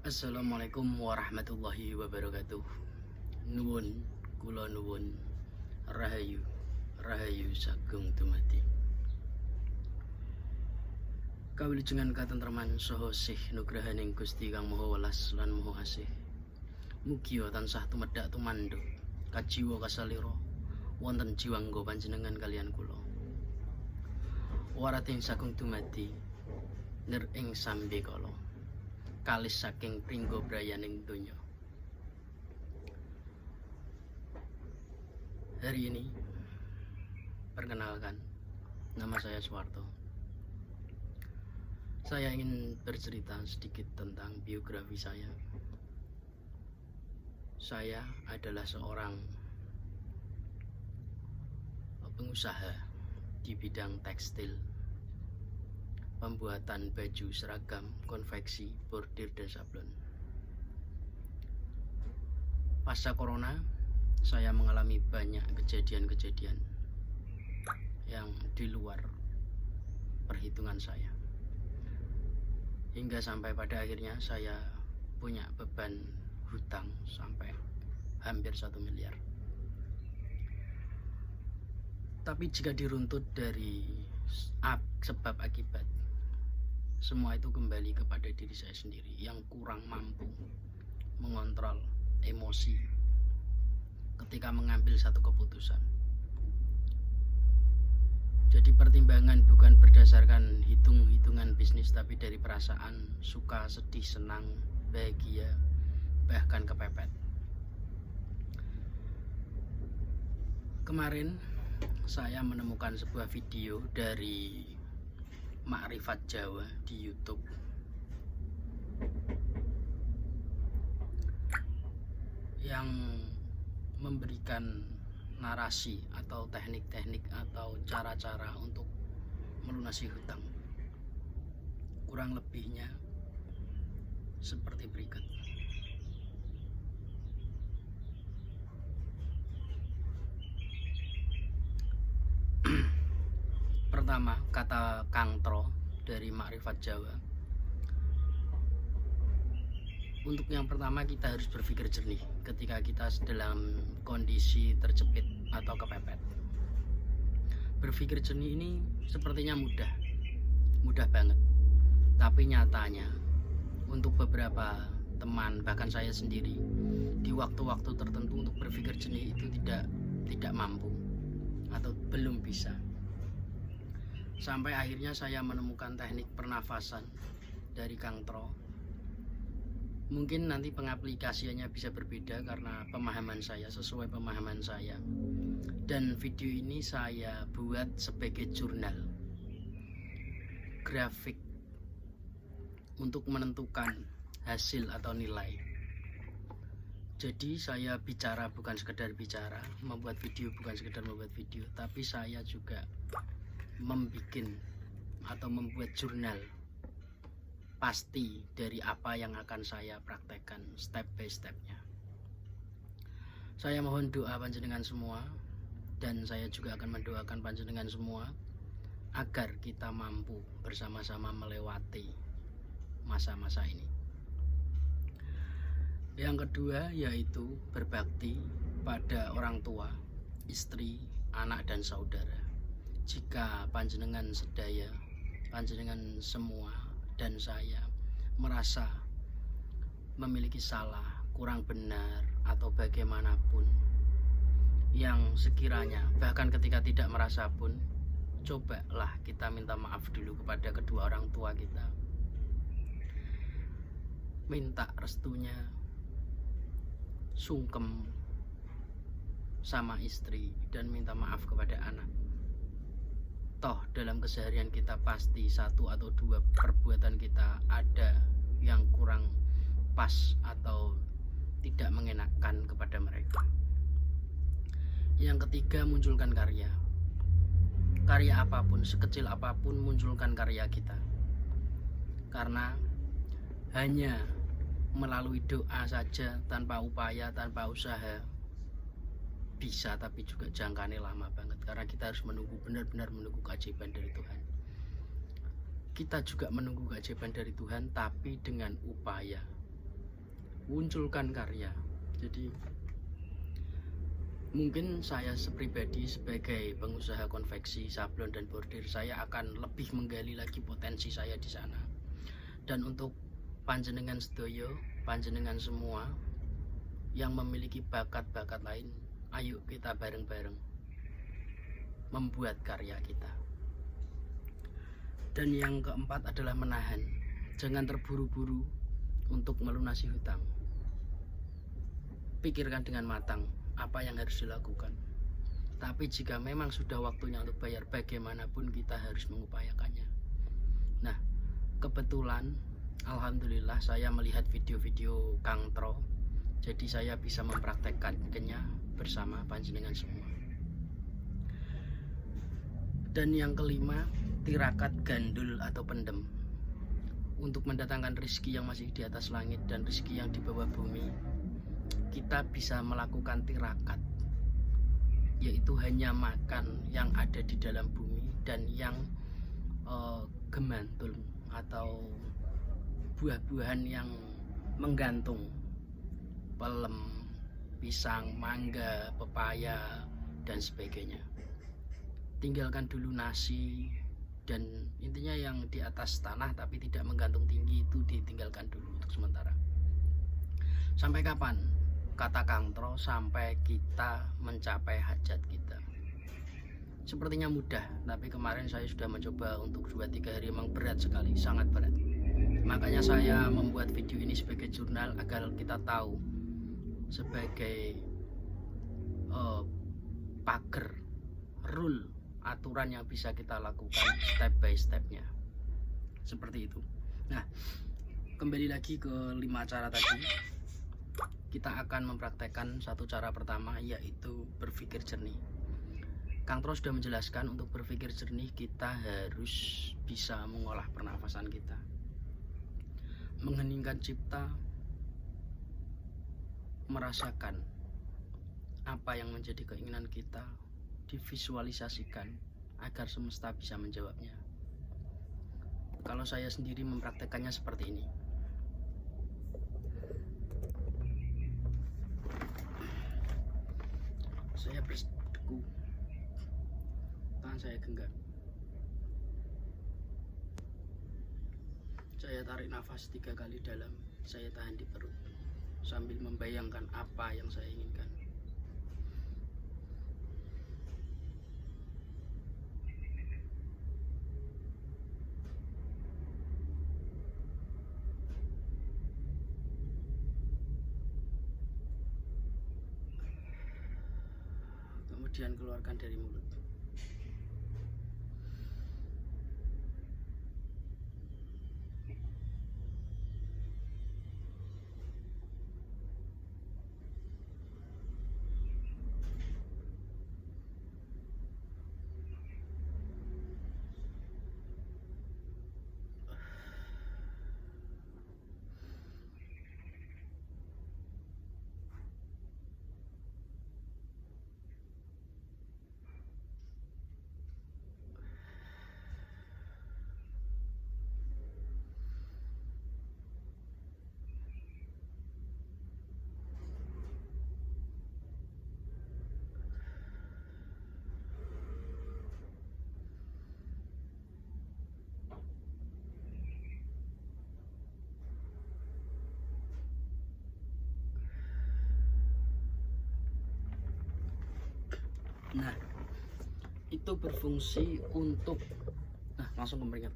Assalamualaikum warahmatullahi wabarakatuh. Nuwun, kula nuwun. Rahayu, rahayu sagung dumadi. Kawilujengan katentreman saha sih nugrahaning Gusti Kang Maha Welas lan Maha Asih. Mugia tansah tumedhak tumandha kajiwa kasalira wonten jiwangga panjenengan kaliyan kula. Warating sagung dumadi nir ing sambe kala. Kalis saking pringgo brayaning donya. Hari ini, perkenalkan, nama saya Suwarto. Saya ingin bercerita sedikit tentang biografi saya. Saya adalah seorang pengusaha di bidang tekstil, pembuatan baju seragam, konveksi, bordir, dan sablon. Pasca corona, saya mengalami banyak kejadian-kejadian yang di luar perhitungan saya. Hingga sampai pada akhirnya saya punya beban hutang sampai hampir 1 miliar. Tapi jika diruntut dari sebab akibat, semua itu kembali kepada diri saya sendiri yang kurang mampu mengontrol emosi ketika mengambil satu keputusan. Jadi pertimbangan bukan berdasarkan hitung-hitungan bisnis, tapi dari perasaan suka, sedih, senang, bahagia, bahkan kepepet. Kemarin saya menemukan sebuah video dari Makrifat Jawa di YouTube. Yang memberikan narasi atau teknik-teknik atau cara-cara untuk melunasi hutang. Kurang lebihnya seperti berikut. Pertama, kata kangtro dari Makrifat Jawa. Untuk yang pertama, kita harus berpikir jernih ketika kita dalam kondisi terjepit atau kepepet. Berpikir jernih ini sepertinya mudah banget. Tapi nyatanya untuk beberapa teman, bahkan saya sendiri, di waktu-waktu tertentu untuk berpikir jernih itu tidak mampu atau belum bisa. Sampai akhirnya saya menemukan teknik pernafasan dari Kang Tro. Mungkin nanti pengaplikasiannya bisa berbeda karena pemahaman saya, sesuai pemahaman saya. Dan video ini saya buat sebagai jurnal grafik untuk menentukan hasil atau nilai. Jadi saya bicara bukan sekedar bicara, membuat video bukan sekedar membuat video, tapi saya juga membuat atau membuat jurnal pasti dari apa yang akan saya praktekkan step by stepnya. Saya mohon doa panjenengan semua, dan saya juga akan mendoakan panjenengan semua agar kita mampu bersama-sama melewati masa-masa ini. Yang kedua yaitu berbakti pada orang tua, istri, anak, dan saudara. Jika panjenengan sedaya, panjenengan semua dan saya merasa memiliki salah, kurang benar, atau bagaimanapun yang sekiranya bahkan ketika tidak merasa pun, cobalah kita minta maaf dulu kepada kedua orang tua kita, minta restunya, sungkem sama istri, dan minta maaf kepada anak. Toh dalam keseharian kita pasti satu atau dua perbuatan kita ada yang kurang pas atau tidak mengenakan kepada mereka. Yang ketiga, munculkan karya. Karya apapun, sekecil apapun, munculkan karya kita. Karena hanya melalui doa saja, tanpa upaya, tanpa usaha, bisa, tapi juga jangkanya lama banget, karena kita harus menunggu, benar-benar menunggu keajaiban dari Tuhan. Kita juga menunggu keajaiban dari Tuhan, tapi dengan upaya, munculkan karya. Jadi mungkin saya pribadi sebagai pengusaha konveksi, sablon dan bordir, saya akan lebih menggali lagi potensi saya di sana. Dan untuk panjenengan sedoyo, panjenengan semua yang memiliki bakat-bakat lain, ayo kita bareng-bareng membuat karya kita. Dan yang keempat adalah menahan. Jangan terburu-buru untuk melunasi hutang. Pikirkan dengan matang apa yang harus dilakukan. Tapi jika memang sudah waktunya untuk bayar, bagaimanapun kita harus mengupayakannya. Nah, kebetulan alhamdulillah saya melihat video-video Kang Tro, jadi saya bisa mempraktekkannya bersama panjenengan semua. Dan yang kelima, tirakat gandul atau pendem. Untuk mendatangkan rezeki yang masih di atas langit dan rezeki yang di bawah bumi, kita bisa melakukan tirakat, yaitu hanya makan yang ada di dalam bumi dan yang gemantul atau buah-buahan yang menggantung, pelem, pisang, mangga, pepaya dan sebagainya. Tinggalkan dulu nasi, dan intinya yang di atas tanah tapi tidak menggantung tinggi itu ditinggalkan dulu untuk sementara. Sampai kapan? Kata Kang Tro, sampai kita mencapai hajat kita. Sepertinya mudah, tapi kemarin saya sudah mencoba untuk 2-3 hari, memang berat sekali, sangat berat. Makanya saya membuat video ini sebagai jurnal agar kita tahu sebagai pagar, rule, aturan yang bisa kita lakukan step by stepnya. Seperti itu. Nah, kembali lagi ke 5 cara tadi. Kita akan mempraktekkan satu cara pertama, yaitu berpikir jernih. Kang Tro sudah menjelaskan untuk berpikir jernih kita harus bisa mengolah pernafasan kita, mengheningkan cipta, merasakan apa yang menjadi keinginan kita, divisualisasikan agar semesta bisa menjawabnya. Kalau saya sendiri mempraktekannya seperti ini. Saya bersedeku, tangan saya genggam. Saya tarik nafas 3 kali dalam, saya tahan di perut sambil membayangkan apa yang saya inginkan. Kemudian keluarkan dari mulut. Nah, itu berfungsi untuk langsung keringat.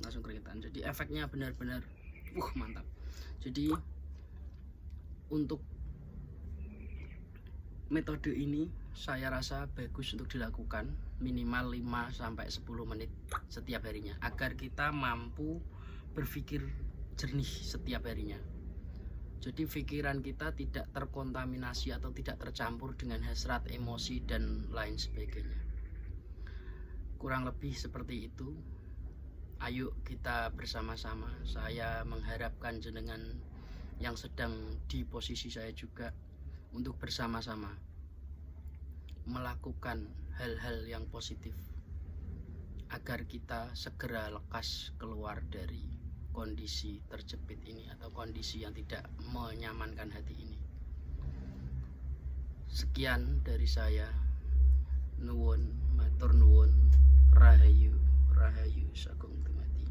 Langsung keringatan. Jadi efeknya benar-benar mantap. Jadi untuk metode ini saya rasa bagus untuk dilakukan minimal 5-10 menit setiap harinya agar kita mampu berpikir jernih setiap harinya. Jadi pikiran kita tidak terkontaminasi atau tidak tercampur dengan hasrat, emosi, dan lain sebagainya. Kurang lebih seperti itu. Ayo kita bersama-sama. Saya mengharapkan jenengan yang sedang di posisi saya juga untuk bersama-sama melakukan hal-hal yang positif agar kita segera lekas keluar dari kondisi terjepit ini atau kondisi yang tidak menyamankan hati ini. Sekian dari saya. Nuwun, matur nuwun, rahayu, rahayu sagung dumadi.